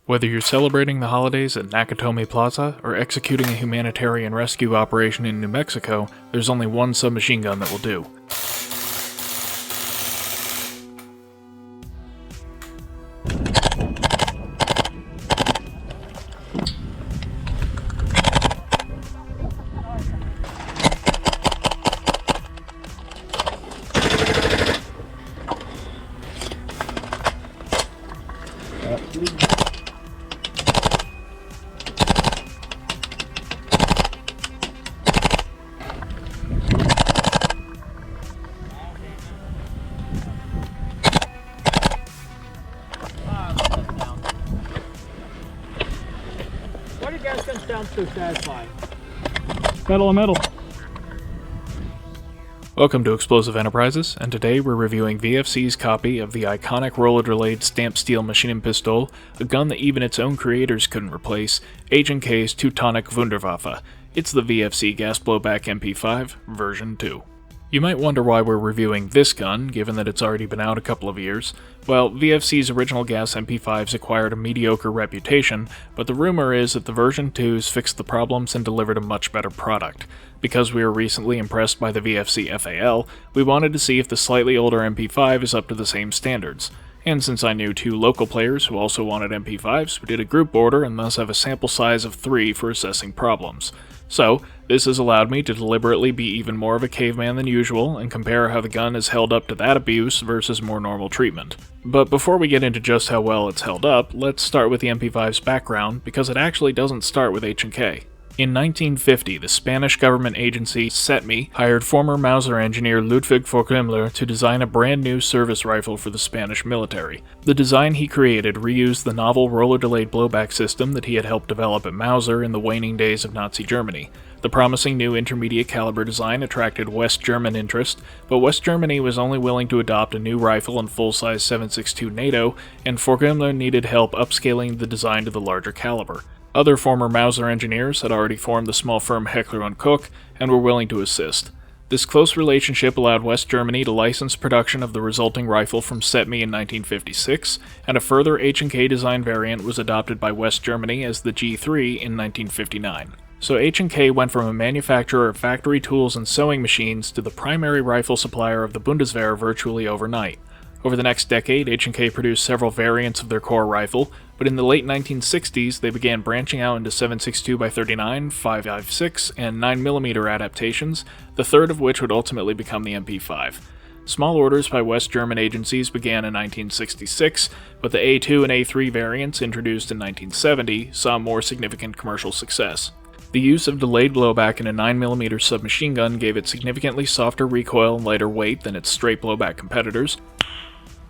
Whether you're celebrating the holidays at Nakatomi Plaza or executing a humanitarian rescue operation in New Mexico, there's only one submachine gun that will do. Why do gas guns sound so satisfying? Metal on metal. Welcome to Explosive Enterprises, and today we're reviewing VFC's copy of the iconic roller-delayed stamped steel machine pistol, a gun that even its own creators couldn't replace, H&K's Teutonic Wunderwaffe. It's the VFC gas blowback MP5 version 2. You might wonder why we're reviewing this gun, given that it's already been out a couple of years. Well, VFC's original gas MP5s acquired a mediocre reputation, but the rumor is that the version 2s fixed the problems and delivered a much better product. Because we were recently impressed by the VFC FAL, we wanted to see if the slightly older MP5 is up to the same standards. And since I knew two local players who also wanted MP5s, we did a group order and thus have a sample size of 3 for assessing problems. So, this has allowed me to deliberately be even more of a caveman than usual and compare how the gun has held up to that abuse versus more normal treatment. But before we get into just how well it's held up, let's start with the MP5's background, because it actually doesn't start with H&K. In 1950, the Spanish government agency SETMI hired former Mauser engineer Ludwig Forchheimer to design a brand new service rifle for the Spanish military. The design he created reused the novel roller-delayed blowback system that he had helped develop at Mauser in the waning days of Nazi Germany. The promising new intermediate caliber design attracted West German interest, but West Germany was only willing to adopt a new rifle in full-size 7.62 NATO, and Forchheimer needed help upscaling the design to the larger caliber. Other former Mauser engineers had already formed the small firm Heckler & Koch and were willing to assist. This close relationship allowed West Germany to license production of the resulting rifle from SETMI in 1956, and a further H&K design variant was adopted by West Germany as the G3 in 1959. So H&K went from a manufacturer of factory tools and sewing machines to the primary rifle supplier of the Bundeswehr virtually overnight. Over the next decade, H&K produced several variants of their core rifle, but in the late 1960s they began branching out into 7.62x39, 5.56, and 9mm adaptations, the third of which would ultimately become the MP5. Small orders by West German agencies began in 1966, but the A2 and A3 variants, introduced in 1970, saw more significant commercial success. The use of delayed blowback in a 9mm submachine gun gave it significantly softer recoil and lighter weight than its straight blowback competitors.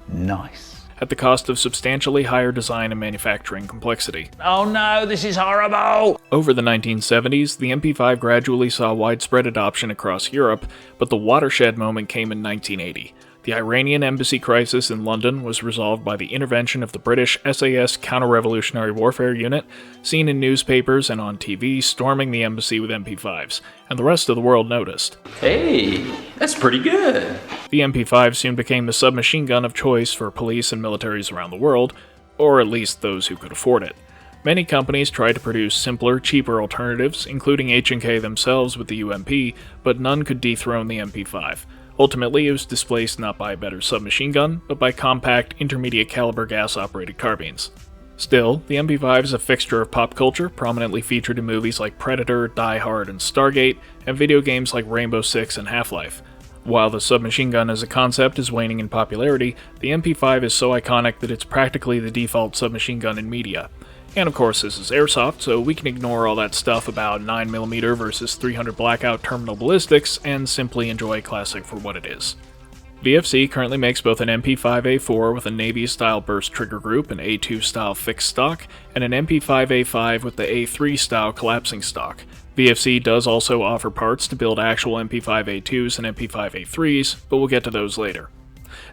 Nice. At the cost of substantially higher design and manufacturing complexity. Oh no, this is horrible! Over the 1970s, the MP5 gradually saw widespread adoption across Europe, but the watershed moment came in 1980. The Iranian embassy crisis in London was resolved by the intervention of the British SAS Counter-Revolutionary Warfare Unit, seen in newspapers and on TV storming the embassy with MP5s, and the rest of the world noticed. Hey, that's pretty good. The MP5 soon became the submachine gun of choice for police and militaries around the world, or at least those who could afford it. Many companies tried to produce simpler, cheaper alternatives, including H&K themselves with the UMP, but none could dethrone the MP5. Ultimately, it was displaced not by a better submachine gun, but by compact, intermediate caliber gas-operated carbines. Still, the MP5 is a fixture of pop culture, prominently featured in movies like Predator, Die Hard, and Stargate, and video games like Rainbow Six and Half-Life. While the submachine gun as a concept is waning in popularity, the MP5 is so iconic that it's practically the default submachine gun in media. And of course this is airsoft, so we can ignore all that stuff about 9mm versus 300 blackout terminal ballistics and simply enjoy Classic for what it is. VFC currently makes both an MP5A4 with a Navy-style burst trigger group and A2-style fixed stock, and an MP5A5 with the A3-style collapsing stock. VFC does also offer parts to build actual MP5A2s and MP5A3s, but we'll get to those later.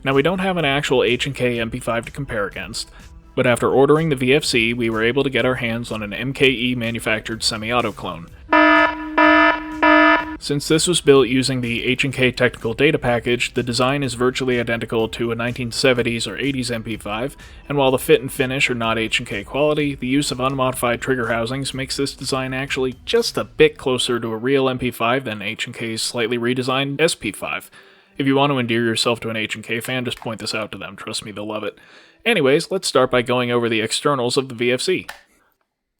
Now we don't have an actual H&K MP5 to compare against, but after ordering the VFC, we were able to get our hands on an MKE-manufactured semi-auto clone. Since this was built using the H&K technical data package, the design is virtually identical to a 1970s or 80s MP5, and while the fit and finish are not H&K quality, the use of unmodified trigger housings makes this design actually just a bit closer to a real MP5 than H&K's slightly redesigned SP5. If you want to endear yourself to an H&K fan, just point this out to them, trust me, they'll love it. Anyways, let's start by going over the externals of the VFC.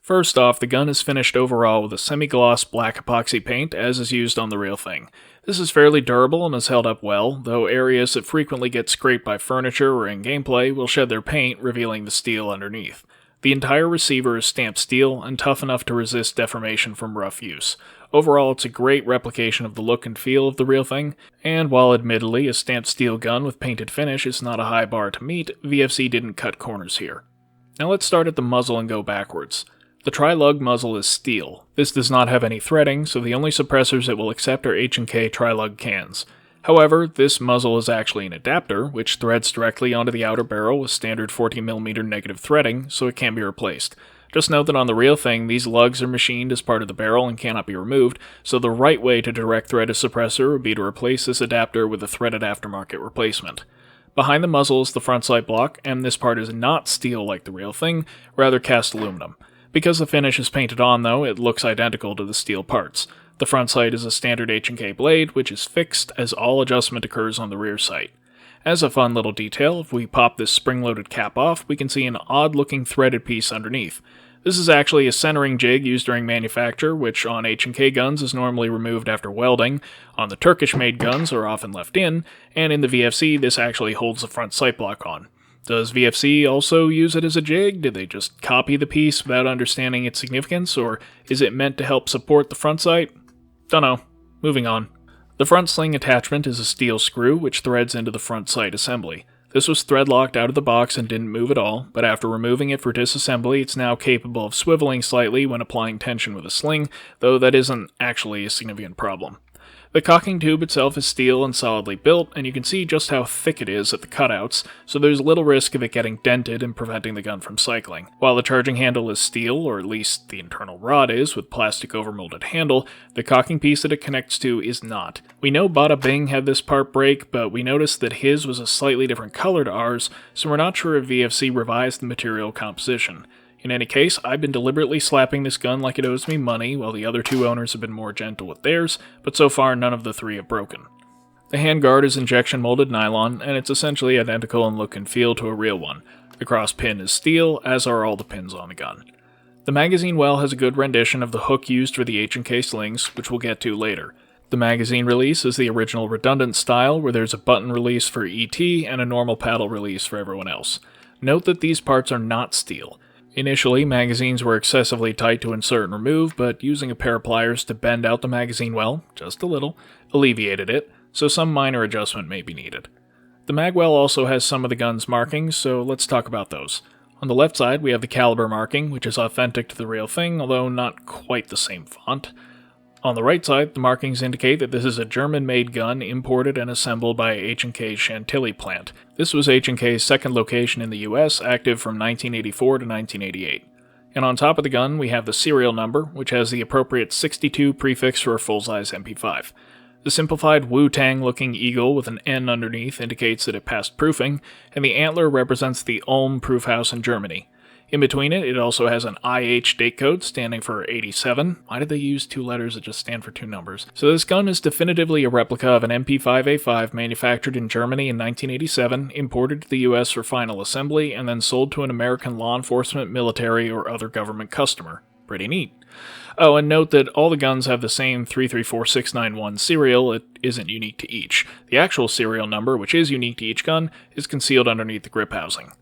First off, the gun is finished overall with a semi-gloss black epoxy paint, as is used on the real thing. This is fairly durable and has held up well, though areas that frequently get scraped by furniture or in gameplay will shed their paint, revealing the steel underneath. The entire receiver is stamped steel and tough enough to resist deformation from rough use. Overall, it's a great replication of the look and feel of the real thing, and while admittedly a stamped steel gun with painted finish is not a high bar to meet, VFC didn't cut corners here. Now let's start at the muzzle and go backwards. The tri-lug muzzle is steel. This does not have any threading, so the only suppressors it will accept are H&K tri-lug cans. However, this muzzle is actually an adapter, which threads directly onto the outer barrel with standard 40mm negative threading, so it can be replaced. Just note that on the real thing, these lugs are machined as part of the barrel and cannot be removed, so the right way to direct thread a suppressor would be to replace this adapter with a threaded aftermarket replacement. Behind the muzzle is the front sight block, and this part is not steel like the real thing, rather cast aluminum. Because the finish is painted on though, it looks identical to the steel parts. The front sight is a standard H&K blade, which is fixed as all adjustment occurs on the rear sight. As a fun little detail, if we pop this spring-loaded cap off, we can see an odd-looking threaded piece underneath. This is actually a centering jig used during manufacture, which on H&K guns is normally removed after welding, on the Turkish-made guns are often left in, and in the VFC this actually holds the front sight block on. Does VFC also use it as a jig? Did they just copy the piece without understanding its significance, or is it meant to help support the front sight? Dunno. Moving on. The front sling attachment is a steel screw which threads into the front sight assembly. This was thread locked out of the box and didn't move at all, but after removing it for disassembly it's now capable of swiveling slightly when applying tension with a sling, though that isn't actually a significant problem. The cocking tube itself is steel and solidly built, and you can see just how thick it is at the cutouts, so there's little risk of it getting dented and preventing the gun from cycling. While the charging handle is steel, or at least the internal rod is, with plastic overmolded handle, the cocking piece that it connects to is not. We know Bada Bing had this part break, but we noticed that his was a slightly different color to ours, so we're not sure if VFC revised the material composition. In any case, I've been deliberately slapping this gun like it owes me money, while the other two owners have been more gentle with theirs, but so far none of the three have broken. The handguard is injection molded nylon, and it's essentially identical in look and feel to a real one. The cross pin is steel, as are all the pins on the gun. The magazine well has a good rendition of the hook used for the H&K slings, which we'll get to later. The magazine release is the original redundant style, where there's a button release for ET and a normal paddle release for everyone else. Note that these parts are not steel. Initially, magazines were excessively tight to insert and remove, but using a pair of pliers to bend out the magazine well, just a little, alleviated it, so some minor adjustment may be needed. The magwell also has some of the gun's markings, so let's talk about those. On the left side, we have the caliber marking, which is authentic to the real thing, although not quite the same font. On the right side, the markings indicate that this is a German-made gun imported and assembled by H&K's Chantilly plant. This was H&K's second location in the US, active from 1984 to 1988. And on top of the gun, we have the serial number, which has the appropriate 62 prefix for a full-size MP5. The simplified Wu-Tang-looking eagle with an N underneath indicates that it passed proofing, and the antler represents the Ulm proof house in Germany. In between it also has an IH date code standing for 87. Why did they use two letters that just stand for two numbers? So this gun is definitively a replica of an MP5A5 manufactured in Germany in 1987, imported to the US for final assembly, and then sold to an American law enforcement, military, or other government customer. Pretty neat. Oh, and note that all the guns have the same 334691 serial. It isn't unique to each. The actual serial number, which is unique to each gun, is concealed underneath the grip housing.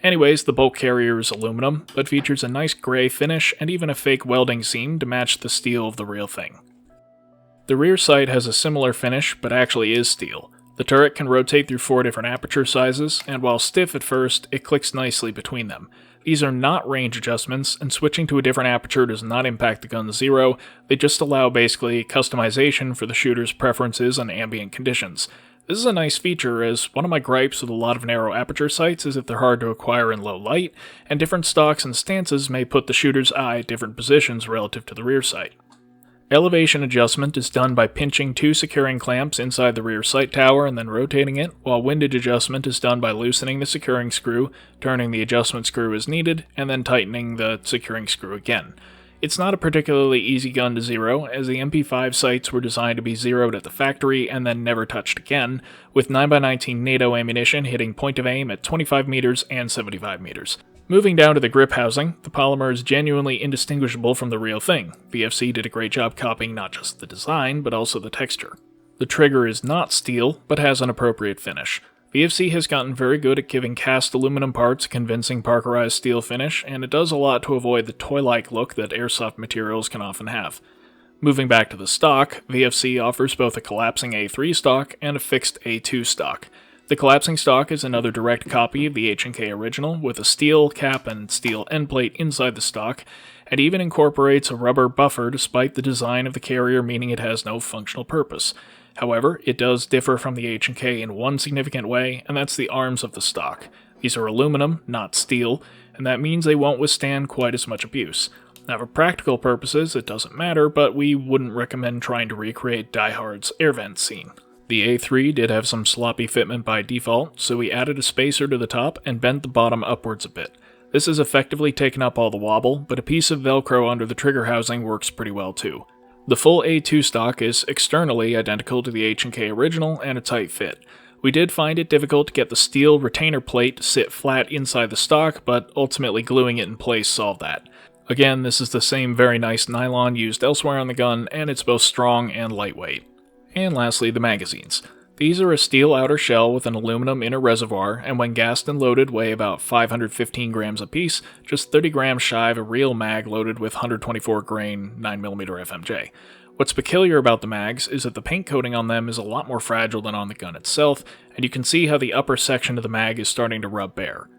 Anyways, the bulk carrier is aluminum, but features a nice gray finish and even a fake welding seam to match the steel of the real thing. The rear sight has a similar finish, but actually is steel. The turret can rotate through 4 different aperture sizes, and while stiff at first, it clicks nicely between them. These are not range adjustments, and switching to a different aperture does not impact the gun's zero, they just allow basically customization for the shooter's preferences and ambient conditions. This is a nice feature, as one of my gripes with a lot of narrow aperture sights is that they're hard to acquire in low light, and different stocks and stances may put the shooter's eye at different positions relative to the rear sight. Elevation adjustment is done by pinching 2 securing clamps inside the rear sight tower and then rotating it, while windage adjustment is done by loosening the securing screw, turning the adjustment screw as needed, and then tightening the securing screw again. It's not a particularly easy gun to zero, as the MP5 sights were designed to be zeroed at the factory and then never touched again, with 9x19 NATO ammunition hitting point of aim at 25 meters and 75 meters. Moving down to the grip housing, the polymer is genuinely indistinguishable from the real thing. VFC did a great job copying not just the design, but also the texture. The trigger is not steel, but has an appropriate finish. VFC has gotten very good at giving cast aluminum parts a convincing parkerized steel finish, and it does a lot to avoid the toy-like look that airsoft materials can often have. Moving back to the stock, VFC offers both a collapsing A3 stock and a fixed A2 stock. The collapsing stock is another direct copy of the H&K original, with a steel cap and steel end plate inside the stock, and even incorporates a rubber buffer despite the design of the carrier meaning it has no functional purpose. However, it does differ from the H&K in one significant way, and that's the arms of the stock. These are aluminum, not steel, and that means they won't withstand quite as much abuse. Now, for practical purposes, it doesn't matter, but we wouldn't recommend trying to recreate Die Hard's air vent scene. The A3 did have some sloppy fitment by default, so we added a spacer to the top and bent the bottom upwards a bit. This has effectively taken up all the wobble, but a piece of Velcro under the trigger housing works pretty well too. The full A2 stock is externally identical to the H&K original and a tight fit. We did find it difficult to get the steel retainer plate to sit flat inside the stock, but ultimately gluing it in place solved that. Again, this is the same very nice nylon used elsewhere on the gun, and it's both strong and lightweight. And lastly, the magazines. These are a steel outer shell with an aluminum inner reservoir, and when gassed and loaded weigh about 515 grams apiece, just 30 grams shy of a real mag loaded with 124 grain 9mm FMJ. What's peculiar about the mags is that the paint coating on them is a lot more fragile than on the gun itself, and you can see how the upper section of the mag is starting to rub bare.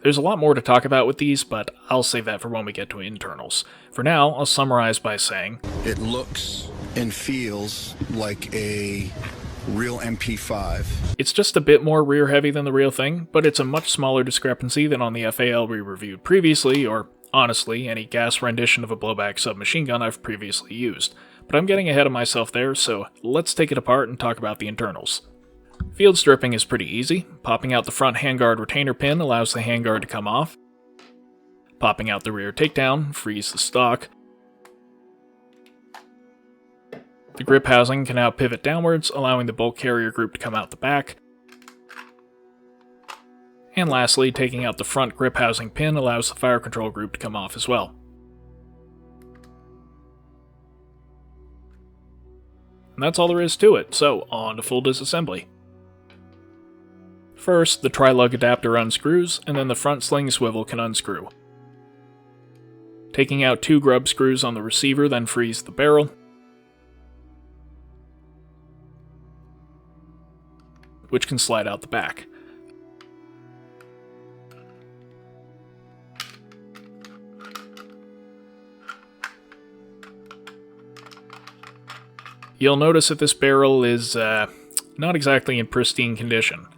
There's a lot more to talk about with these, but I'll save that for when we get to internals. For now, I'll summarize by saying, it looks and feels like a real MP5. It's just a bit more rear heavy than the real thing, but it's a much smaller discrepancy than on the FAL we reviewed previously, or honestly, any gas rendition of a blowback submachine gun I've previously used. But I'm getting ahead of myself there, so let's take it apart and talk about the internals. Field stripping is pretty easy. Popping out the front handguard retainer pin allows the handguard to come off. Popping out the rear takedown frees the stock. The grip housing can now pivot downwards, allowing the bolt carrier group to come out the back. And lastly, taking out the front grip housing pin allows the fire control group to come off as well. And that's all there is to it, so on to full disassembly. First, the tri-lug adapter unscrews, and then the front sling swivel can unscrew. Taking out 2 grub screws on the receiver then frees the barrel, which can slide out the back. You'll notice that this barrel is not exactly in pristine condition.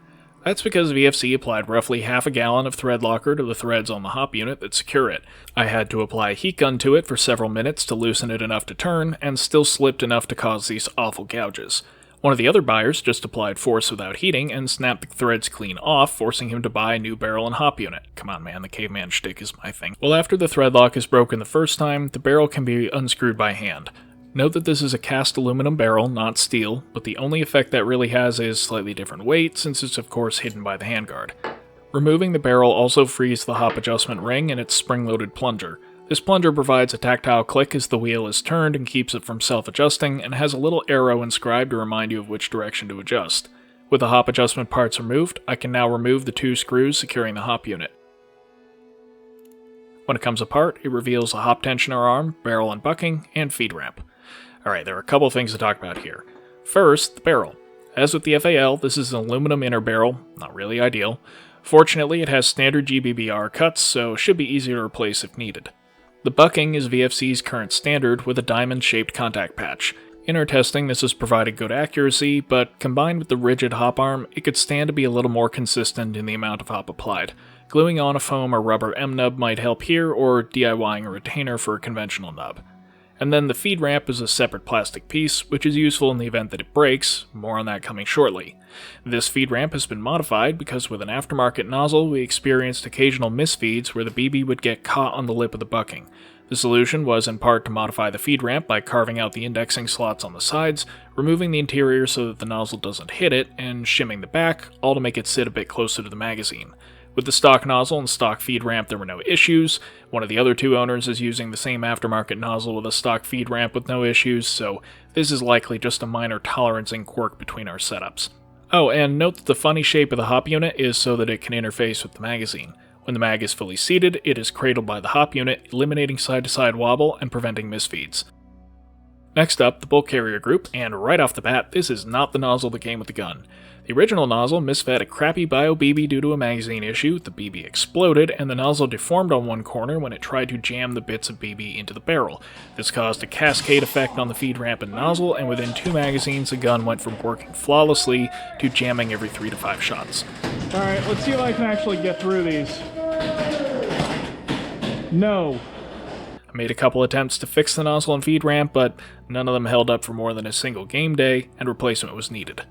That's because VFC applied roughly half a gallon of thread locker to the threads on the hop unit that secure it. I had to apply a heat gun to it for several minutes to loosen it enough to turn, and still slipped enough to cause these awful gouges. One of the other buyers just applied force without heating and snapped the threads clean off, forcing him to buy a new barrel and hop unit. Come on man, the caveman shtick is my thing. Well, after the thread lock is broken the first time, the barrel can be unscrewed by hand. Note that this is a cast aluminum barrel, not steel, but the only effect that really has is slightly different weight, since it's of course hidden by the handguard. Removing the barrel also frees the hop adjustment ring and its spring-loaded plunger. This plunger provides a tactile click as the wheel is turned and keeps it from self-adjusting, and has a little arrow inscribed to remind you of which direction to adjust. With the hop adjustment parts removed, I can now remove the 2 screws securing the hop unit. When it comes apart, it reveals a hop tensioner arm, barrel and bucking, and feed ramp. Alright, there are a couple things to talk about here. First, the barrel. As with the FAL, this is an aluminum inner barrel, not really ideal. Fortunately, it has standard GBBR cuts, so should be easy to replace if needed. The bucking is VFC's current standard with a diamond-shaped contact patch. In our testing, this has provided good accuracy, but combined with the rigid hop arm, it could stand to be a little more consistent in the amount of hop applied. Gluing on a foam or rubber M-nub might help here, or DIYing a retainer for a conventional nub. And then the feed ramp is a separate plastic piece, which is useful in the event that it breaks, more on that coming shortly. This feed ramp has been modified because with an aftermarket nozzle we experienced occasional misfeeds where the BB would get caught on the lip of the bucking. The solution was in part to modify the feed ramp by carving out the indexing slots on the sides, removing the interior so that the nozzle doesn't hit it, and shimming the back, all to make it sit a bit closer to the magazine. With the stock nozzle and stock feed ramp there were no issues. One of the other two owners is using the same aftermarket nozzle with a stock feed ramp with no issues, so this is likely just a minor tolerancing quirk between our setups. Oh, and note that the funny shape of the hop unit is so that it can interface with the magazine. When the mag is fully seated, it is cradled by the hop unit, eliminating side-to-side wobble and preventing misfeeds. Next up, the bulk carrier group, and right off the bat, this is not the nozzle that came with the gun. The original nozzle misfed a crappy Bio BB due to a magazine issue, the BB exploded, and the nozzle deformed on one corner when it tried to jam the bits of BB into the barrel. This caused a cascade effect on the feed ramp and nozzle, and within 2 magazines the gun went from working flawlessly to jamming every 3 to 5 shots. Alright, let's see if I can actually get through these. No. I made a couple attempts to fix the nozzle and feed ramp, but none of them held up for more than a single game day, and replacement was needed.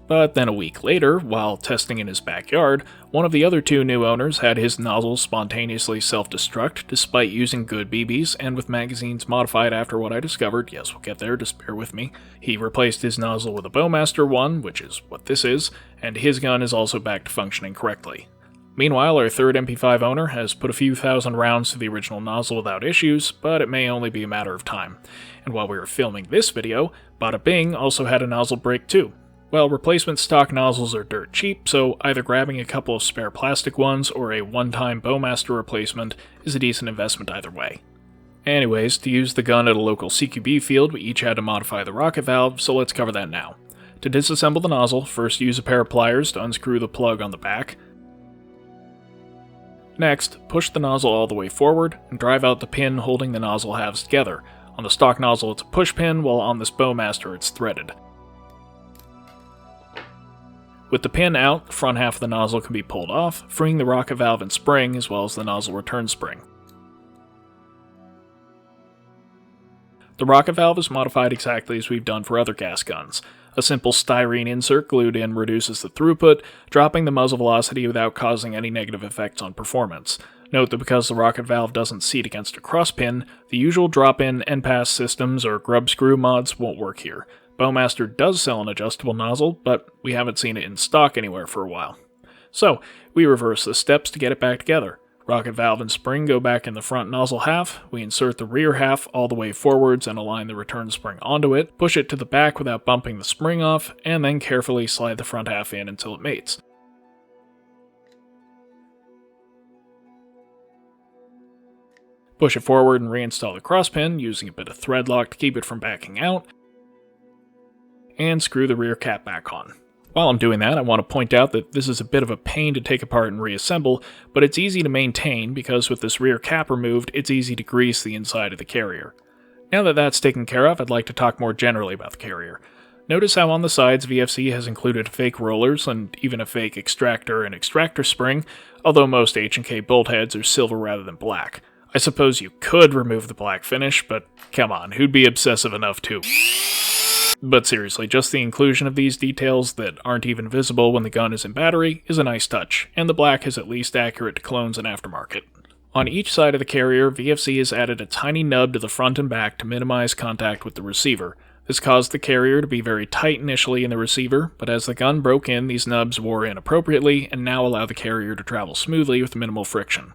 But then a week later, while testing in his backyard, one of the other 2 new owners had his nozzle spontaneously self-destruct despite using good BBs and with magazines modified after what I discovered. Yes, we'll get there, just bear with me. He replaced his nozzle with a Bowmaster one, which is what this is, and his gun is also back to functioning correctly. Meanwhile, our third MP5 owner has put a few thousand rounds to the original nozzle without issues, but it may only be a matter of time. And while we were filming this video, Bada Bing also had a nozzle break too. Well, replacement stock nozzles are dirt cheap, so either grabbing a couple of spare plastic ones or a one-time Bowmaster replacement is a decent investment either way. Anyways, to use the gun at a local CQB field, we each had to modify the rocket valve, so let's cover that now. To disassemble the nozzle, first use a pair of pliers to unscrew the plug on the back. Next, push the nozzle all the way forward and drive out the pin holding the nozzle halves together. On the stock nozzle it's a push pin, while on this Bowmaster it's threaded. With the pin out, the front half of the nozzle can be pulled off, freeing the rocket valve and spring as well as the nozzle return spring. The rocket valve is modified exactly as we've done for other gas guns. A simple styrene insert glued in reduces the throughput, dropping the muzzle velocity without causing any negative effects on performance. Note that because the rocket valve doesn't seat against a cross pin, the usual drop-in end-pass systems or grub screw mods won't work here. Bowmaster does sell an adjustable nozzle, but we haven't seen it in stock anywhere for a while. So, we reverse the steps to get it back together. Rocket valve and spring go back in the front nozzle half, we insert the rear half all the way forwards and align the return spring onto it, push it to the back without bumping the spring off, and then carefully slide the front half in until it mates. Push it forward and reinstall the crosspin, using a bit of thread lock to keep it from backing out, and screw the rear cap back on. While I'm doing that, I want to point out that this is a bit of a pain to take apart and reassemble, but it's easy to maintain because with this rear cap removed, it's easy to grease the inside of the carrier. Now that that's taken care of, I'd like to talk more generally about the carrier. Notice how on the sides VFC has included fake rollers and even a fake extractor and extractor spring, although most H&K bolt heads are silver rather than black. I suppose you could remove the black finish, but come on, who'd be obsessive enough to? But seriously, just the inclusion of these details that aren't even visible when the gun is in battery is a nice touch, and the black is at least accurate to clones and aftermarket. On each side of the carrier, VFC has added a tiny nub to the front and back to minimize contact with the receiver. This caused the carrier to be very tight initially in the receiver, but as the gun broke in, these nubs wore in appropriately and now allow the carrier to travel smoothly with minimal friction.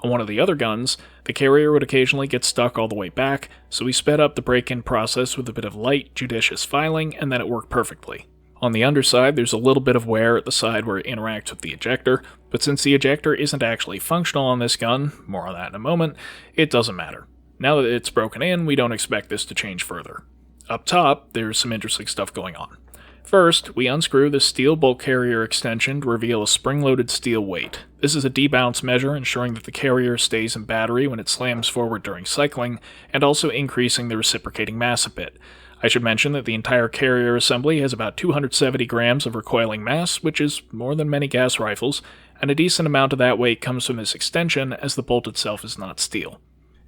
On one of the other guns, the carrier would occasionally get stuck all the way back, so we sped up the break-in process with a bit of light, judicious filing, and then it worked perfectly. On the underside, there's a little bit of wear at the side where it interacts with the ejector, but since the ejector isn't actually functional on this gun, more on that in a moment, it doesn't matter. Now that it's broken in, we don't expect this to change further. Up top, there's some interesting stuff going on. First, we unscrew the steel bulk carrier extension to reveal a spring-loaded steel weight. This is a debounce measure ensuring that the carrier stays in battery when it slams forward during cycling, and also increasing the reciprocating mass a bit. I should mention that the entire carrier assembly has about 270 grams of recoiling mass, which is more than many gas rifles, and a decent amount of that weight comes from this extension as the bolt itself is not steel.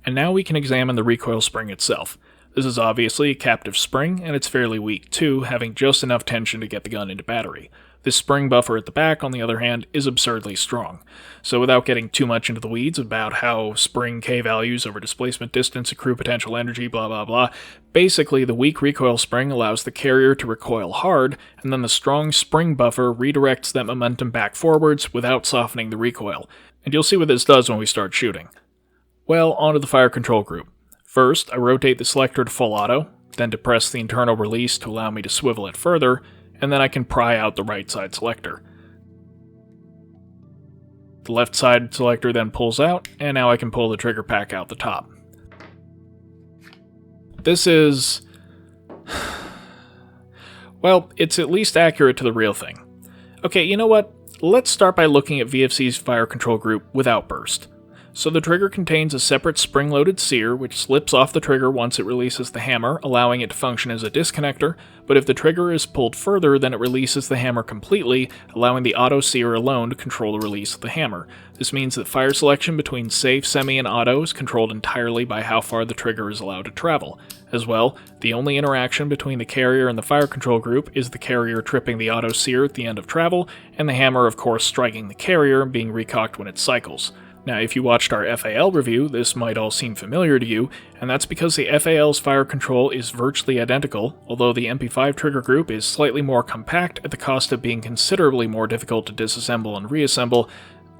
And now we can examine the recoil spring itself. This is obviously a captive spring, and it's fairly weak too, having just enough tension to get the gun into battery. This spring buffer at the back, on the other hand, is absurdly strong. So without getting too much into the weeds about how spring K values over displacement distance accrue potential energy, blah blah blah, basically the weak recoil spring allows the carrier to recoil hard, and then the strong spring buffer redirects that momentum back forwards without softening the recoil. And you'll see what this does when we start shooting. Well, onto the fire control group. First, I rotate the selector to full auto, then depress the internal release to allow me to swivel it further, and then I can pry out the right side selector. The left side selector then pulls out, and now I can pull the trigger pack out the top. This is... well, it's at least accurate to the real thing. Okay, you know what? Let's start by looking at VFC's fire control group without burst. So the trigger contains a separate spring-loaded sear, which slips off the trigger once it releases the hammer, allowing it to function as a disconnector, but if the trigger is pulled further, then it releases the hammer completely, allowing the auto sear alone to control the release of the hammer. This means that fire selection between safe, semi, and auto is controlled entirely by how far the trigger is allowed to travel. As well, the only interaction between the carrier and the fire control group is the carrier tripping the auto sear at the end of travel, and the hammer of course striking the carrier and being recocked when it cycles. Now, if you watched our FAL review, this might all seem familiar to you, and that's because the FAL's fire control is virtually identical, although the MP5 trigger group is slightly more compact at the cost of being considerably more difficult to disassemble and reassemble,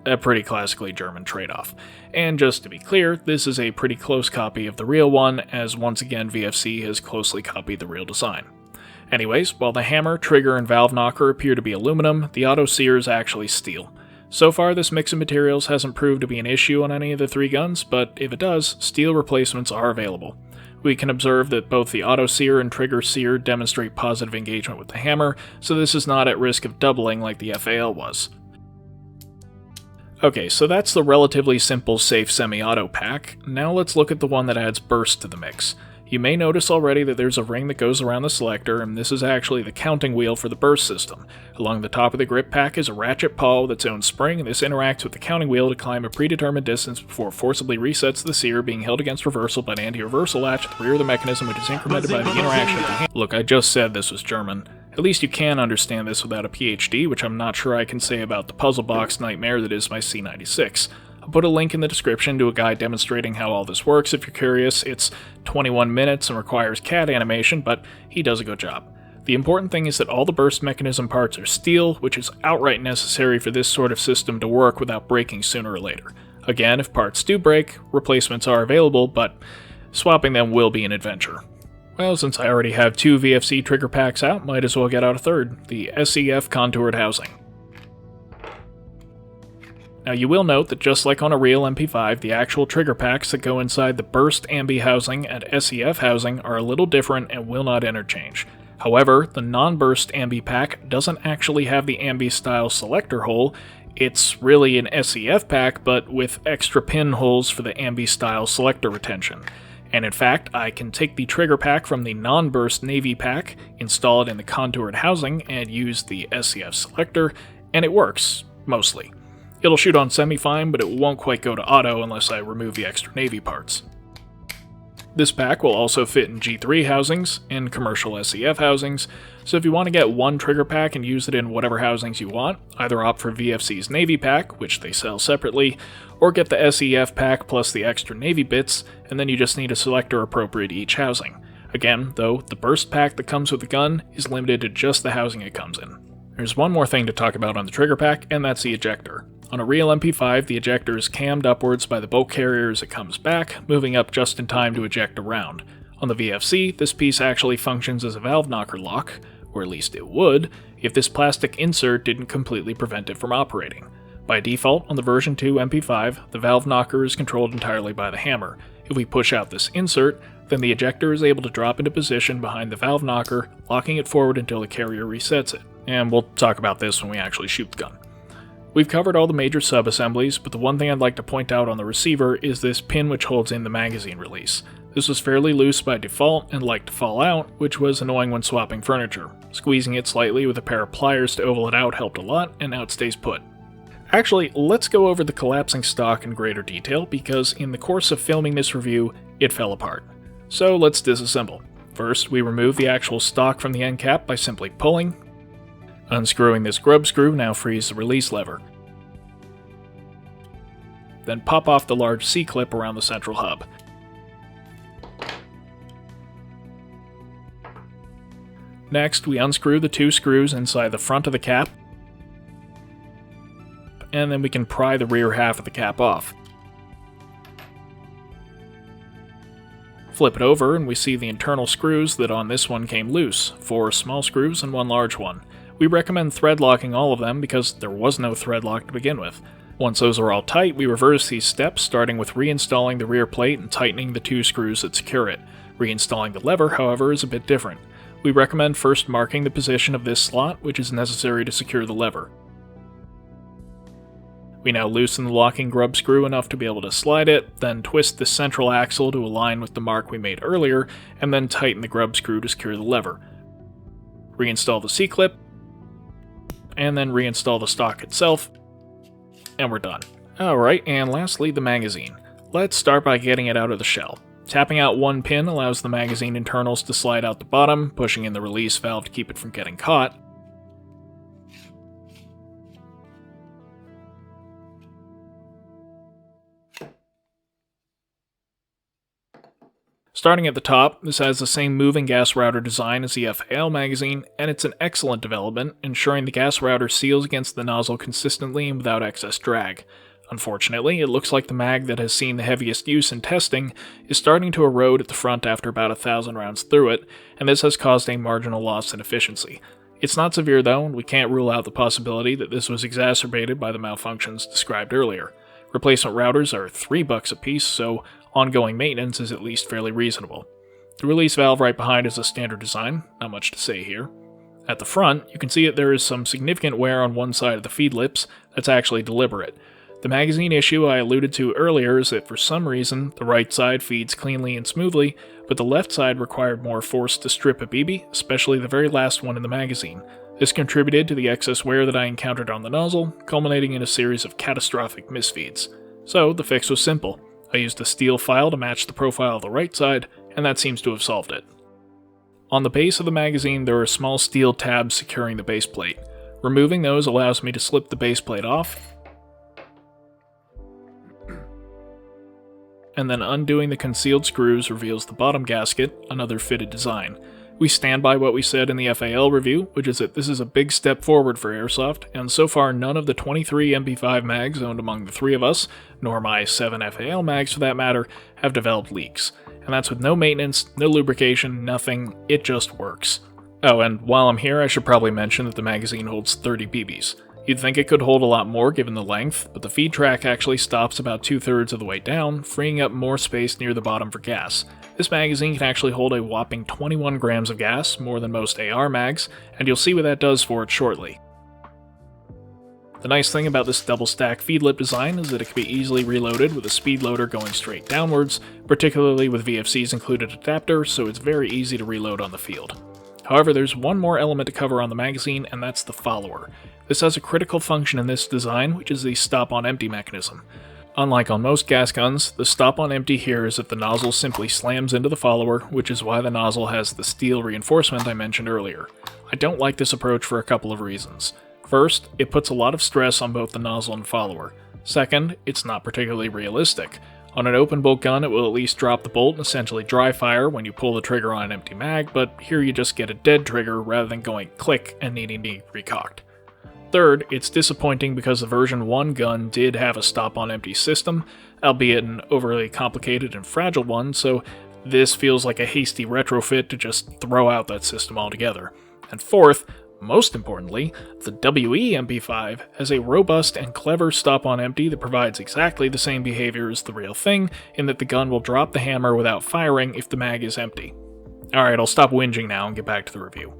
a pretty classically German trade-off. And just to be clear, this is a pretty close copy of the real one, as once again VFC has closely copied the real design. Anyways, while the hammer, trigger, and valve knocker appear to be aluminum, the auto sear is actually steel. So far, this mix of materials hasn't proved to be an issue on any of the three guns, but if it does, steel replacements are available. We can observe that both the auto sear and trigger sear demonstrate positive engagement with the hammer, so this is not at risk of doubling like the FAL was. Okay, so that's the relatively simple safe semi-auto pack. Now let's look at the one that adds burst to the mix. You may notice already that there's a ring that goes around the selector, and this is actually the counting wheel for the burst system. Along the top of the grip pack is a ratchet pawl with its own spring, and this interacts with the counting wheel to climb a predetermined distance before forcibly resets the sear, being held against reversal by an anti-reversal latch at the rear of the mechanism, which is incremented by the interaction of the hand. Look, I just said this was German. At least you can understand this without a PhD, which I'm not sure I can say about the puzzle box nightmare that is my C96. I'll put a link in the description to a guide demonstrating how all this works if you're curious. It's 21 minutes and requires CAD animation, but he does a good job. The important thing is that all the burst mechanism parts are steel, which is outright necessary for this sort of system to work without breaking sooner or later. Again, if parts do break, replacements are available, but swapping them will be an adventure. Well, since I already have two VFC trigger packs out, might as well get out a third, the SEF contoured housing. Now you will note that just like on a real MP5, the actual trigger packs that go inside the burst ambi housing and SEF housing are a little different and will not interchange. However, the non-burst ambi pack doesn't actually have the ambi style selector hole. It's really an SEF pack, but with extra pin holes for the ambi style selector retention. And in fact, I can take the trigger pack from the non-burst Navy pack, install it in the contoured housing, and use the SEF selector, and it works, mostly. It'll shoot on semi-fine, but it won't quite go to auto unless I remove the extra Navy parts. This pack will also fit in G3 housings and commercial SEF housings, so if you want to get one trigger pack and use it in whatever housings you want, either opt for VFC's Navy pack, which they sell separately, or get the SEF pack plus the extra Navy bits, and then you just need a selector appropriate to each housing. Again, though, the burst pack that comes with the gun is limited to just the housing it comes in. There's one more thing to talk about on the trigger pack, and that's the ejector. On a real MP5, the ejector is cammed upwards by the bolt carrier as it comes back, moving up just in time to eject a round. On the VFC, this piece actually functions as a valve knocker lock, or at least it would, if this plastic insert didn't completely prevent it from operating. By default, on the version 2 MP5, the valve knocker is controlled entirely by the hammer. If we push out this insert, then the ejector is able to drop into position behind the valve knocker, locking it forward until the carrier resets it. And we'll talk about this when we actually shoot the gun. We've covered all the major sub-assemblies, but the one thing I'd like to point out on the receiver is this pin which holds in the magazine release. This was fairly loose by default and liked to fall out, which was annoying when swapping furniture. Squeezing it slightly with a pair of pliers to oval it out helped a lot, and now it stays put. Actually, let's go over the collapsing stock in greater detail, because in the course of filming this review, it fell apart. So let's disassemble. First, we remove the actual stock from the end cap by simply pulling. Unscrewing this grub screw now frees the release lever. Then pop off the large C-clip around the central hub. Next, we unscrew the 2 screws inside the front of the cap, and then we can pry the rear half of the cap off. Flip it over and we see the internal screws that on this one came loose, 4 small screws and 1 large one. We recommend thread locking all of them because there was no thread lock to begin with. Once those are all tight, we reverse these steps, starting with reinstalling the rear plate and tightening the 2 screws that secure it. Reinstalling the lever, however, is a bit different. We recommend first marking the position of this slot, which is necessary to secure the lever. We now loosen the locking grub screw enough to be able to slide it, then twist the central axle to align with the mark we made earlier, and then tighten the grub screw to secure the lever. Reinstall the C-clip, and then reinstall the stock itself, and we're done. Alright, and lastly, the magazine. Let's start by getting it out of the shell. Tapping out 1 pin allows the magazine internals to slide out the bottom, pushing in the release valve to keep it from getting caught. Starting at the top, this has the same moving gas router design as the FAL magazine, and it's an excellent development, ensuring the gas router seals against the nozzle consistently and without excess drag. Unfortunately, it looks like the mag that has seen the heaviest use in testing is starting to erode at the front after about 1,000 rounds through it, and this has caused a marginal loss in efficiency. It's not severe though, and we can't rule out the possibility that this was exacerbated by the malfunctions described earlier. Replacement routers are $3 a piece, so ongoing maintenance is at least fairly reasonable. The release valve right behind is a standard design, not much to say here. At the front, you can see that there is some significant wear on one side of the feed lips that's actually deliberate. The magazine issue I alluded to earlier is that for some reason, the right side feeds cleanly and smoothly, but the left side required more force to strip a BB, especially the very last one in the magazine. This contributed to the excess wear that I encountered on the nozzle, culminating in a series of catastrophic misfeeds. So, the fix was simple. I used a steel file to match the profile of the right side, and that seems to have solved it. On the base of the magazine, there are small steel tabs securing the base plate. Removing those allows me to slip the base plate off, and then undoing the concealed screws reveals the bottom gasket, another fitted design. We stand by what we said in the FAL review, which is that this is a big step forward for Airsoft, and so far none of the 23 MP5 mags owned among the 3 of us, nor my 7 FAL mags for that matter, have developed leaks. And that's with no maintenance, no lubrication, nothing, it just works. Oh, and while I'm here I should probably mention that the magazine holds 30 BBs. You'd think it could hold a lot more given the length, but the feed track actually stops about 2/3 of the way down, freeing up more space near the bottom for gas. This magazine can actually hold a whopping 21 grams of gas, more than most AR mags, and you'll see what that does for it shortly. The nice thing about this double stack feed lip design is that it can be easily reloaded with a speed loader going straight downwards, particularly with VFC's included adapter, so it's very easy to reload on the field. However, there's one more element to cover on the magazine, and that's the follower. This has a critical function in this design, which is the stop-on-empty mechanism. Unlike on most gas guns, the stop-on-empty here is that the nozzle simply slams into the follower, which is why the nozzle has the steel reinforcement I mentioned earlier. I don't like this approach for a couple of reasons. First, it puts a lot of stress on both the nozzle and follower. Second, it's not particularly realistic. On an open bolt gun, it will at least drop the bolt and essentially dry fire when you pull the trigger on an empty mag, but here you just get a dead trigger rather than going click and needing to be recocked. Third, it's disappointing because the version 1 gun did have a stop-on-empty system, albeit an overly complicated and fragile one, so this feels like a hasty retrofit to just throw out that system altogether. And fourth, most importantly, the WE MP5 has a robust and clever stop-on-empty that provides exactly the same behavior as the real thing, in that the gun will drop the hammer without firing if the mag is empty. Alright, I'll stop whinging now and get back to the review.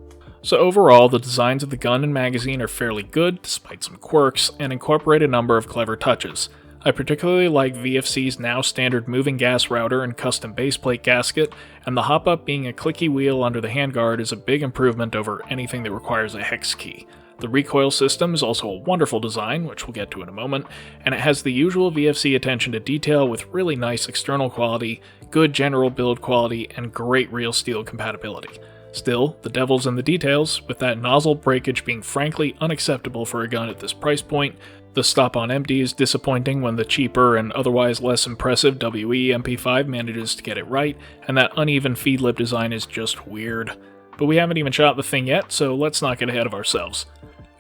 So overall, the designs of the gun and magazine are fairly good, despite some quirks, and incorporate a number of clever touches. I particularly like VFC's now standard moving gas router and custom baseplate gasket, and the hop-up being a clicky wheel under the handguard is a big improvement over anything that requires a hex key. The recoil system is also a wonderful design, which we'll get to in a moment, and it has the usual VFC attention to detail with really nice external quality, good general build quality, and great real steel compatibility. Still, the devil's in the details, with that nozzle breakage being frankly unacceptable for a gun at this price point. The stop on empty is disappointing when the cheaper and otherwise less impressive WE MP5 manages to get it right, and that uneven feed lip design is just weird. But we haven't even shot the thing yet, so let's not get ahead of ourselves.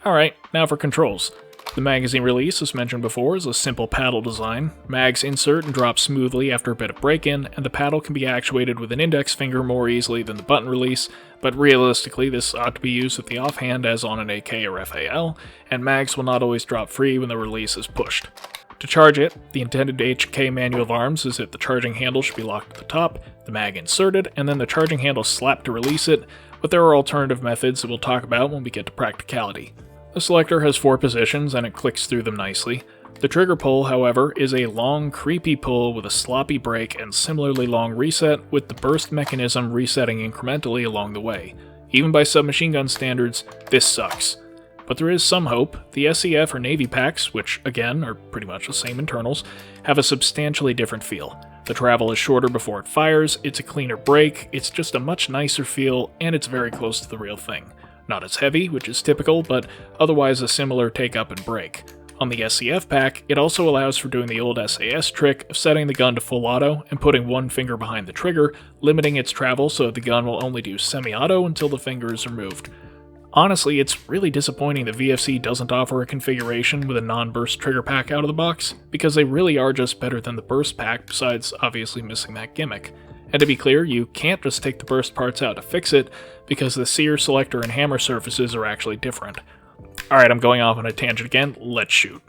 Alright, now for controls. The magazine release, as mentioned before, is a simple paddle design. Mags insert and drop smoothly after a bit of break-in, and the paddle can be actuated with an index finger more easily than the button release, but realistically this ought to be used with the offhand as on an AK or FAL, and mags will not always drop free when the release is pushed. To charge it, the intended HK manual of arms is that the charging handle should be locked at the top, the mag inserted, and then the charging handle slapped to release it, but there are alternative methods that we'll talk about when we get to practicality. The selector has 4 positions and it clicks through them nicely. The trigger pull, however, is a long, creepy pull with a sloppy break and similarly long reset, with the burst mechanism resetting incrementally along the way. Even by submachine gun standards, this sucks. But there is some hope. The SEF or Navy packs, which again are pretty much the same internals, have a substantially different feel. The travel is shorter before it fires, it's a cleaner break, it's just a much nicer feel, and it's very close to the real thing. Not as heavy, which is typical, but otherwise a similar take up and break. On the SEF pack, it also allows for doing the old SAS trick of setting the gun to full auto and putting one finger behind the trigger, limiting its travel so the gun will only do semi-auto until the finger is removed. Honestly, it's really disappointing that VFC doesn't offer a configuration with a non-burst trigger pack out of the box, because they really are just better than the burst pack besides obviously missing that gimmick. And to be clear, you can't just take the burst parts out to fix it, because the sear selector and hammer surfaces are actually different. Alright, I'm going off on a tangent again, let's shoot.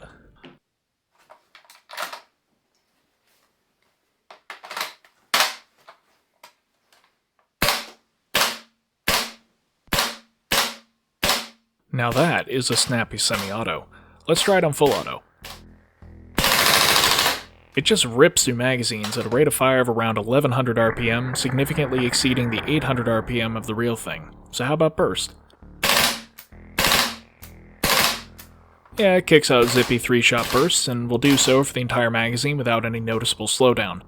Now that is a snappy semi-auto. Let's try it on full auto. It just rips through magazines at a rate of fire of around 1100 RPM, significantly exceeding the 800 RPM of the real thing. So how about burst? Yeah, it kicks out zippy 3-shot bursts, and will do so for the entire magazine without any noticeable slowdown.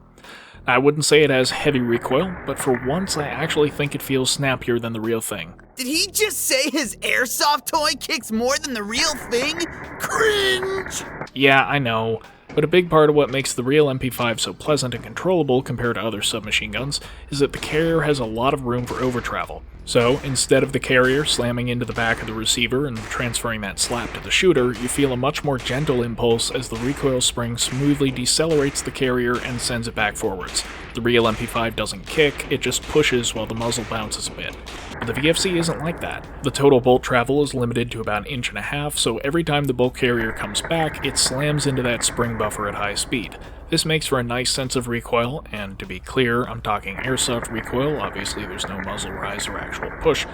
I wouldn't say it has heavy recoil, but for once I actually think it feels snappier than the real thing. Did he just say his airsoft toy kicks more than the real thing? Cringe! Yeah, I know, but a big part of what makes the real MP5 so pleasant and controllable compared to other submachine guns is that the carrier has a lot of room for overtravel. So, instead of the carrier slamming into the back of the receiver and transferring that slap to the shooter, you feel a much more gentle impulse as the recoil spring smoothly decelerates the carrier and sends it back forwards. The real MP5 doesn't kick, it just pushes while the muzzle bounces a bit. But the VFC isn't like that. The total bolt travel is limited to about 1.5 inches, so every time the bolt carrier comes back, it slams into that spring buffer at high speed. This makes for a nice sense of recoil, and to be clear, I'm talking airsoft recoil, obviously there's no muzzle rise or actual push,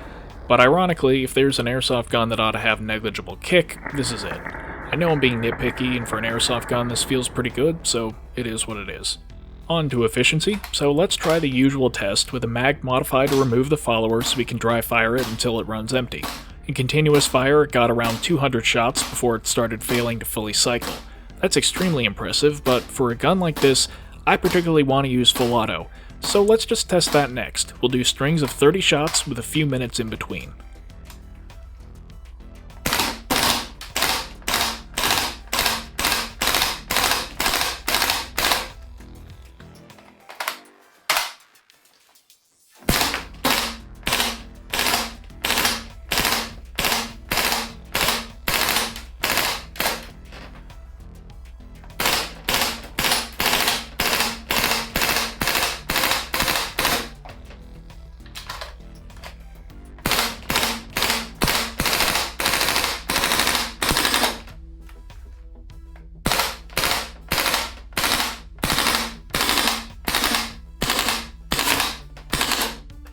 but ironically, if there's an airsoft gun that ought to have negligible kick, this is it. I know I'm being nitpicky, and for an airsoft gun this feels pretty good, so it is what it is. On to efficiency, so let's try the usual test with a mag modified to remove the follower so we can dry fire it until it runs empty. In continuous fire, it got around 200 shots before it started failing to fully cycle. That's extremely impressive, but for a gun like this, I particularly want to use full auto, so let's just test that next. We'll do strings of 30 shots with a few minutes in between.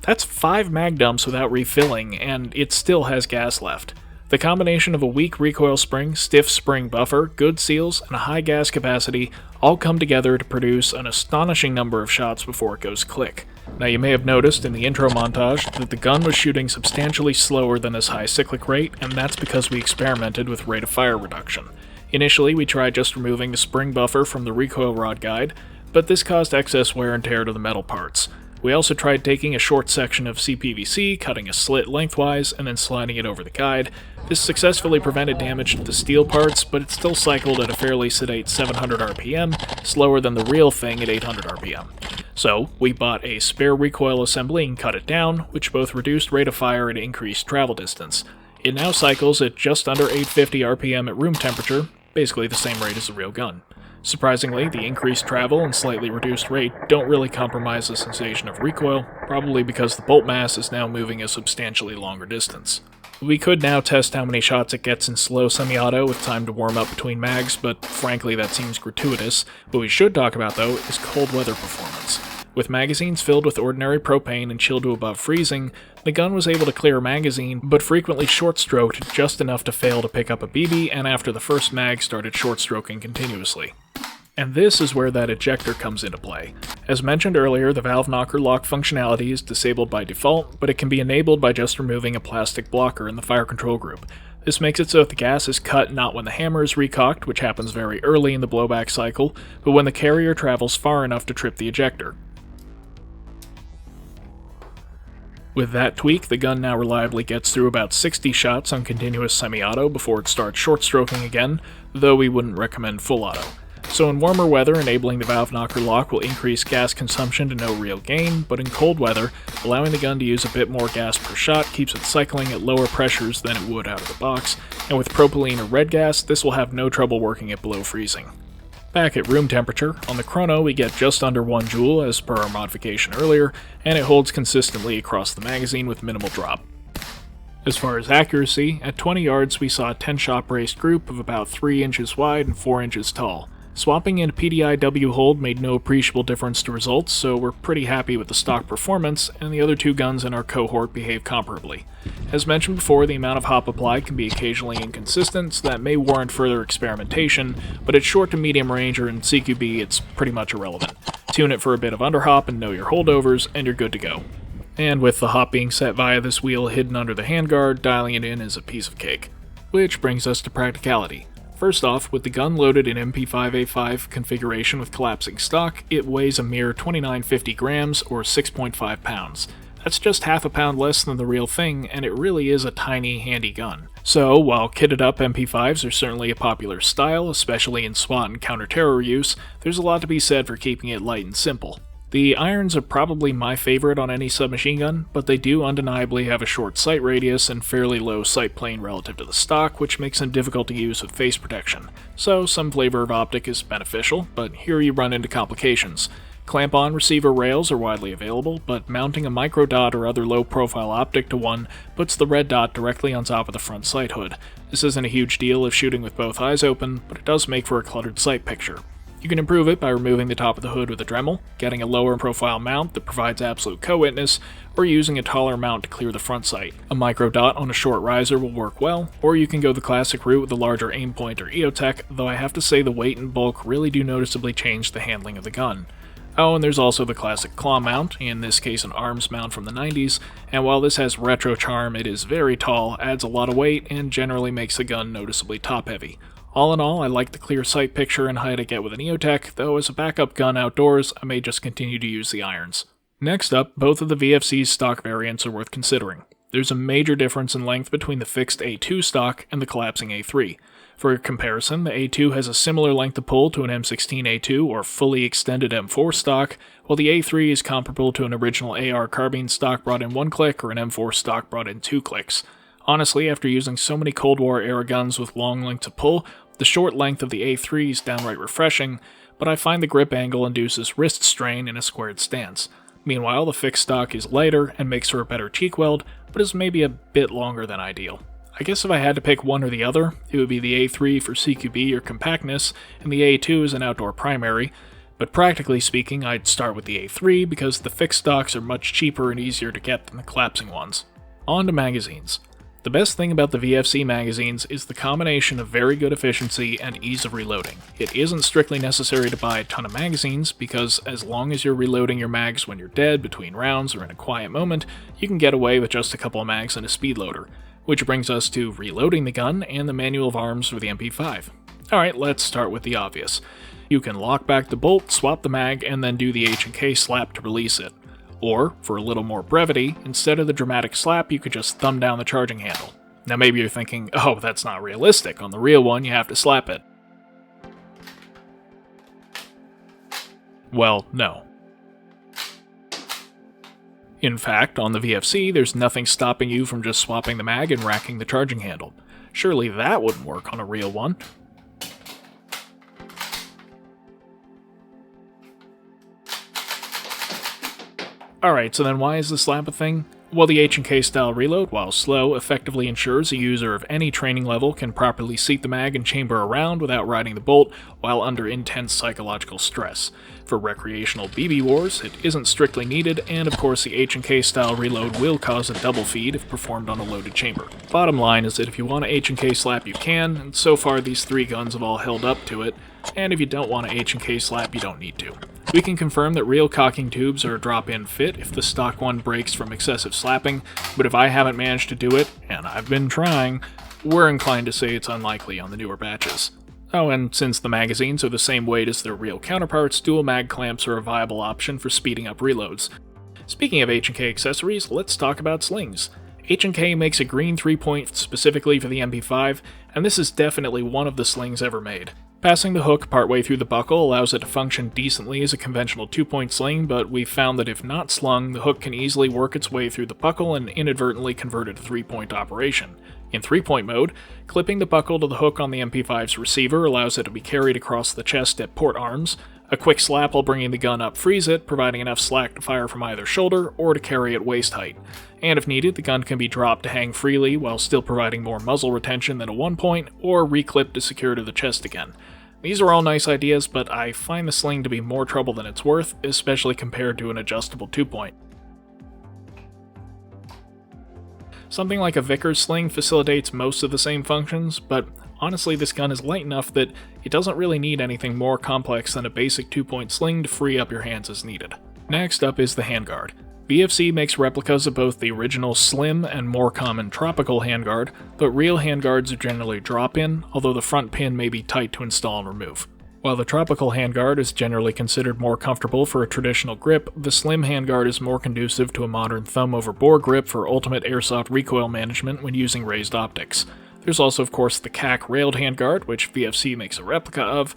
That's 5 mag dumps without refilling, and it still has gas left. The combination of a weak recoil spring, stiff spring buffer, good seals, and a high gas capacity all come together to produce an astonishing number of shots before it goes click. Now you may have noticed in the intro montage that the gun was shooting substantially slower than this high cyclic rate, and that's because we experimented with rate of fire reduction. Initially we tried just removing the spring buffer from the recoil rod guide, but this caused excess wear and tear to the metal parts. We also tried taking a short section of CPVC, cutting a slit lengthwise, and then sliding it over the guide. This successfully prevented damage to the steel parts, but it still cycled at a fairly sedate 700 RPM, slower than the real thing at 800 RPM. So, we bought a spare recoil assembly and cut it down, which both reduced rate of fire and increased travel distance. It now cycles at just under 850 RPM at room temperature, basically the same rate as the real gun. Surprisingly, the increased travel and slightly reduced rate don't really compromise the sensation of recoil, probably because the bolt mass is now moving a substantially longer distance. We could now test how many shots it gets in slow semi-auto with time to warm up between mags, but frankly that seems gratuitous. What we should talk about though is cold weather performance. With magazines filled with ordinary propane and chilled to above freezing, the gun was able to clear a magazine, but frequently short-stroked just enough to fail to pick up a BB, and after the first mag started short-stroking continuously. And this is where that ejector comes into play. As mentioned earlier, the valve knocker lock functionality is disabled by default, but it can be enabled by just removing a plastic blocker in the fire control group. This makes it so if the gas is cut not when the hammer is recocked, which happens very early in the blowback cycle, but when the carrier travels far enough to trip the ejector. With that tweak, the gun now reliably gets through about 60 shots on continuous semi-auto before it starts short-stroking again, though we wouldn't recommend full auto. So in warmer weather, enabling the valve knocker lock will increase gas consumption to no real gain, but in cold weather, allowing the gun to use a bit more gas per shot keeps it cycling at lower pressures than it would out of the box, and with propylene or red gas, this will have no trouble working at below freezing. Back at room temperature, on the chrono we get just under 1 joule as per our modification earlier, and it holds consistently across the magazine with minimal drop. As far as accuracy, at 20 yards we saw a 10-shot braced group of about 3 inches wide and 4 inches tall. Swapping in a PDI-W hold made no appreciable difference to results, so we're pretty happy with the stock performance, and the other two guns in our cohort behave comparably. As mentioned before, the amount of hop applied can be occasionally inconsistent, so that may warrant further experimentation, but at short to medium range or in CQB it's pretty much irrelevant. Tune it for a bit of underhop and know your holdovers, and you're good to go. And with the hop being set via this wheel hidden under the handguard, dialing it in is a piece of cake. Which brings us to practicality. First off, with the gun loaded in MP5A5 configuration with collapsing stock, it weighs a mere 2950 grams or 6.5 pounds. That's just half a pound less than the real thing, and it really is a tiny, handy gun. So, while kitted up MP5s are certainly a popular style, especially in SWAT and counter-terror use, there's a lot to be said for keeping it light and simple. The irons are probably my favorite on any submachine gun, but they do undeniably have a short sight radius and fairly low sight plane relative to the stock, which makes them difficult to use with face protection. So some flavor of optic is beneficial, but here you run into complications. Clamp-on receiver rails are widely available, but mounting a micro dot or other low-profile optic to one puts the red dot directly on top of the front sight hood. This isn't a huge deal if shooting with both eyes open, but it does make for a cluttered sight picture. You can improve it by removing the top of the hood with a Dremel, getting a lower profile mount that provides absolute co-witness, or using a taller mount to clear the front sight. A micro dot on a short riser will work well, or you can go the classic route with a larger aim point or EOTech, though I have to say the weight and bulk really do noticeably change the handling of the gun. Oh, and there's also the classic claw mount, in this case an arms mount from the 90s, and while this has retro charm, it is very tall, adds a lot of weight, and generally makes the gun noticeably top-heavy. All in all, I like the clear sight picture and height I get with an EOTech, though as a backup gun outdoors, I may just continue to use the irons. Next up, both of the VFC's stock variants are worth considering. There's a major difference in length between the fixed A2 stock and the collapsing A3. For comparison, the A2 has a similar length of pull to an M16A2 or fully extended M4 stock, while the A3 is comparable to an original AR carbine stock brought in 1 click or an M4 stock brought in 2 clicks. Honestly, after using so many Cold War era guns with long lengths of pull, the short length of the A3 is downright refreshing, but I find the grip angle induces wrist strain in a squared stance. Meanwhile, the fixed stock is lighter and makes for a better cheek weld, but is maybe a bit longer than ideal. I guess if I had to pick one or the other, it would be the A3 for CQB or compactness, and the A2 as an outdoor primary, but practically speaking, I'd start with the A3 because the fixed stocks are much cheaper and easier to get than the collapsing ones. On to magazines. The best thing about the VFC magazines is the combination of very good efficiency and ease of reloading. It isn't strictly necessary to buy a ton of magazines, because as long as you're reloading your mags when you're dead, between rounds, or in a quiet moment, you can get away with just a couple of mags and a speed loader. Which brings us to reloading the gun and the manual of arms for the MP5. Alright, let's start with the obvious. You can lock back the bolt, swap the mag, and then do the H&K slap to release it. Or, for a little more brevity, instead of the dramatic slap, you could just thumb down the charging handle. Now maybe you're thinking, oh, that's not realistic. On the real one, you have to slap it. Well, no. In fact, on the VFC, there's nothing stopping you from just swapping the mag and racking the charging handle. Surely that wouldn't work on a real one. Alright, so then why is the slap a thing? Well, the H&K style reload, while slow, effectively ensures a user of any training level can properly seat the mag and chamber around without riding the bolt while under intense psychological stress. For recreational BB wars, it isn't strictly needed, and of course the H&K style reload will cause a double feed if performed on a loaded chamber. Bottom line is that if you want an H&K slap you can, and so far these three guns have all held up to it, and if you don't want an H&K slap you don't need to. We can confirm that real cocking tubes are a drop-in fit if the stock one breaks from excessive slapping, but if I haven't managed to do it, and I've been trying, we're inclined to say it's unlikely on the newer batches. Oh, and since the magazines are the same weight as their real counterparts, dual mag clamps are a viable option for speeding up reloads. Speaking of H&K accessories, let's talk about slings. H&K makes a green 3-point specifically for the MP5, and this is definitely one of the slings ever made. Passing the hook partway through the buckle allows it to function decently as a conventional 2-point sling, but we've found that if not slung, the hook can easily work its way through the buckle and inadvertently convert it to 3-point operation. In 3-point mode, clipping the buckle to the hook on the MP5's receiver allows it to be carried across the chest at port arms. A quick slap while bringing the gun up frees it, providing enough slack to fire from either shoulder or to carry at waist height. And if needed, the gun can be dropped to hang freely while still providing more muzzle retention than a 1-point, or reclipped to secure to the chest again. These are all nice ideas, but I find the sling to be more trouble than it's worth, especially compared to an adjustable 2-point. Something like a Vickers sling facilitates most of the same functions, but honestly this gun is light enough that it doesn't really need anything more complex than a basic 2-point sling to free up your hands as needed. Next up is the handguard. VFC makes replicas of both the original slim and more common tropical handguard, but real handguards are generally drop-in, although the front pin may be tight to install and remove. While the tropical handguard is generally considered more comfortable for a traditional grip, the slim handguard is more conducive to a modern thumb-over-bore grip for ultimate airsoft recoil management when using raised optics. There's also of course the CAC railed handguard, which VFC makes a replica of,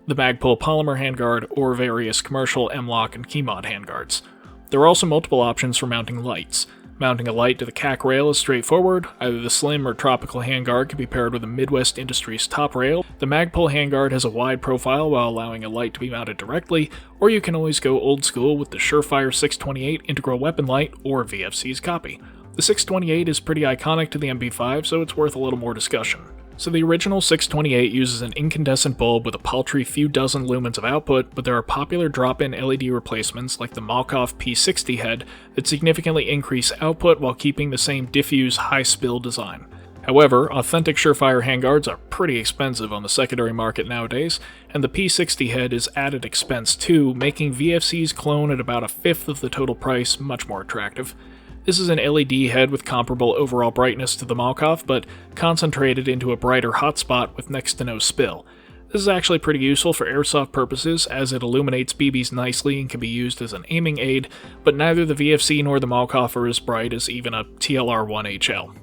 the Magpul polymer handguard, or various commercial M-LOK and Keymod handguards. There are also multiple options for mounting lights. Mounting a light to the CAC rail is straightforward. Either the slim or tropical handguard can be paired with a Midwest Industries top rail. The Magpul handguard has a wide profile while allowing a light to be mounted directly, or you can always go old school with the Surefire 628 integral weapon light, or VFC's copy. The 628 is pretty iconic to the MP5, so it's worth a little more discussion. So the original 628 uses an incandescent bulb with a paltry few dozen lumens of output, but there are popular drop-in LED replacements like the Malkoff P60 head that significantly increase output while keeping the same diffuse, high-spill design. However, authentic Surefire handguards are pretty expensive on the secondary market nowadays, and the P60 head is added expense too, making VFC's clone at about a fifth of the total price much more attractive. This is an LED head with comparable overall brightness to the Malkoff, but concentrated into a brighter hotspot with next to no spill. This is actually pretty useful for airsoft purposes, as it illuminates BBs nicely and can be used as an aiming aid, but neither the VFC nor the Malkoff are as bright as even a TLR-1HL.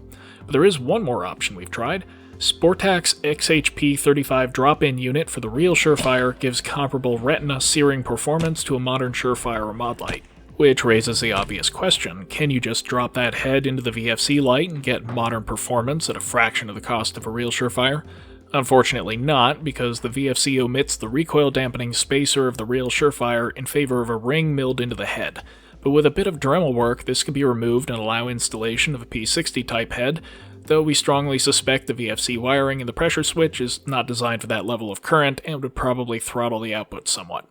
But there is one more option we've tried. Sportax's XHP35 drop-in unit for the real Surefire gives comparable retina searing performance to a modern Surefire or mod light. Which raises the obvious question, can you just drop that head into the VFC light and get modern performance at a fraction of the cost of a real Surefire? Unfortunately not, because the VFC omits the recoil dampening spacer of the real Surefire in favor of a ring milled into the head. But with a bit of Dremel work, this can be removed and allow installation of a P60 type head, though we strongly suspect the VFC wiring in the pressure switch is not designed for that level of current and would probably throttle the output somewhat.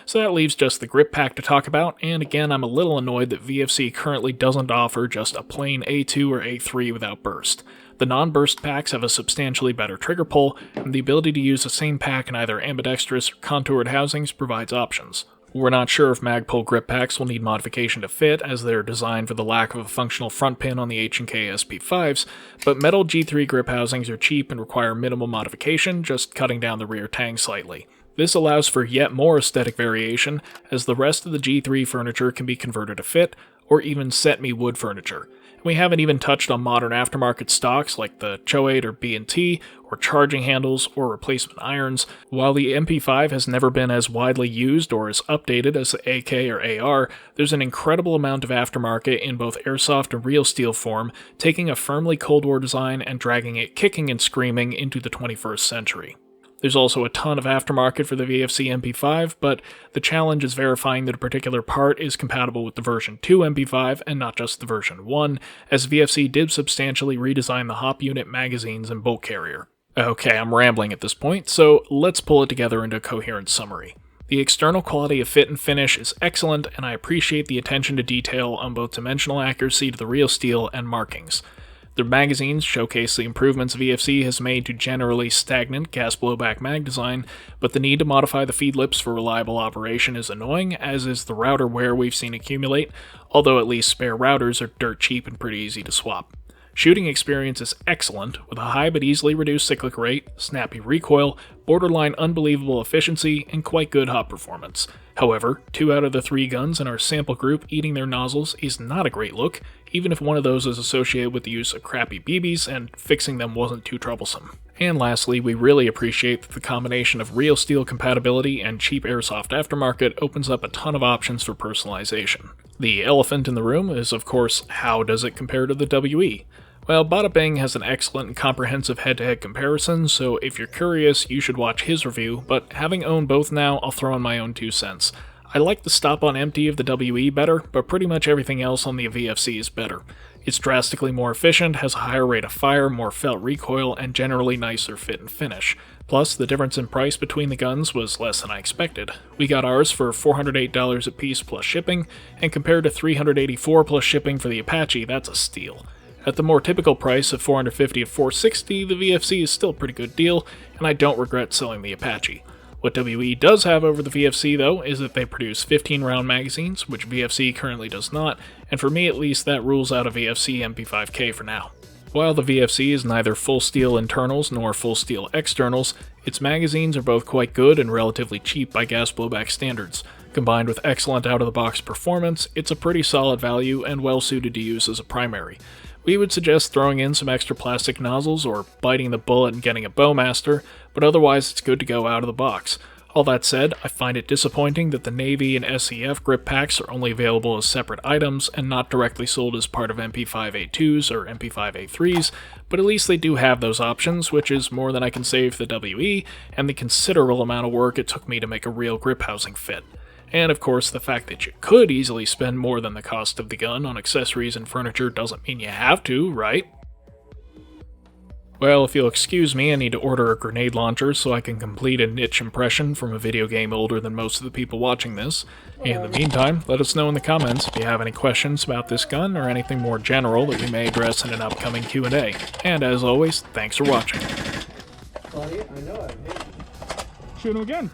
So that leaves just the grip pack to talk about, and again I'm a little annoyed that VFC currently doesn't offer just a plain A2 or A3 without burst. The non-burst packs have a substantially better trigger pull, and the ability to use the same pack in either ambidextrous or contoured housings provides options. We're not sure if Magpul grip packs will need modification to fit, as they're designed for the lack of a functional front pin on the H&K SP5s, but metal G3 grip housings are cheap and require minimal modification, just cutting down the rear tang slightly. This allows for yet more aesthetic variation, as the rest of the G3 furniture can be converted to fit, or even set-me wood furniture. We haven't even touched on modern aftermarket stocks like the Choate or B&T, or charging handles, or replacement irons. While the MP5 has never been as widely used or as updated as the AK or AR, there's an incredible amount of aftermarket in both airsoft and real steel form, taking a firmly Cold War design and dragging it kicking and screaming into the 21st century. There's also a ton of aftermarket for the VFC MP5, but the challenge is verifying that a particular part is compatible with the version 2 MP5 and not just the version 1, as VFC did substantially redesign the hop unit, magazines, and bolt carrier. Okay, I'm rambling at this point, so let's pull it together into a coherent summary. The external quality of fit and finish is excellent, and I appreciate the attention to detail on both dimensional accuracy to the real steel and markings. The magazines showcase the improvements VFC has made to generally stagnant gas blowback mag design, but the need to modify the feed lips for reliable operation is annoying, as is the router wear we've seen accumulate, although at least spare routers are dirt cheap and pretty easy to swap. Shooting experience is excellent, with a high but easily reduced cyclic rate, snappy recoil, borderline unbelievable efficiency, and quite good hop performance. However, 2 out of the 3 guns in our sample group eating their nozzles is not a great look, even if one of those is associated with the use of crappy BBs and fixing them wasn't too troublesome. And lastly, we really appreciate that the combination of real steel compatibility and cheap airsoft aftermarket opens up a ton of options for personalization. The elephant in the room is, of course, how does it compare to the WE? Well, Bada Bing has an excellent and comprehensive head-to-head comparison, so if you're curious, you should watch his review, but having owned both now, I'll throw in my own 2 cents. I like the stop on empty of the WE better, but pretty much everything else on the VFC is better. It's drastically more efficient, has a higher rate of fire, more felt recoil, and generally nicer fit and finish. Plus, the difference in price between the guns was less than I expected. We got ours for $408 a piece plus shipping, and compared to $384 plus shipping for the Apache, that's a steal. At the more typical price of $450 to $460, the VFC is still a pretty good deal, and I don't regret selling the Apache. What WE does have over the VFC, though, is that they produce 15-round magazines, which VFC currently does not, and for me at least, that rules out a VFC MP5K for now. While the VFC is neither full steel internals nor full steel externals, its magazines are both quite good and relatively cheap by gas blowback standards. Combined with excellent out-of-the-box performance, it's a pretty solid value and well suited to use as a primary. We would suggest throwing in some extra plastic nozzles or biting the bullet and getting a Bowmaster, but otherwise it's good to go out of the box. All that said, I find it disappointing that the Navy and SEF grip packs are only available as separate items and not directly sold as part of MP5A2s or MP5A3s, but at least they do have those options, which is more than I can say for the WE, and the considerable amount of work it took me to make a real grip housing fit. And of course, the fact that you could easily spend more than the cost of the gun on accessories and furniture doesn't mean you have to, right? Well, if you'll excuse me, I need to order a grenade launcher so I can complete a niche impression from a video game older than most of the people watching this. In the meantime, let us know in the comments if you have any questions about this gun or anything more general that we may address in an upcoming Q&A. And as always, thanks for watching. Shoot him again.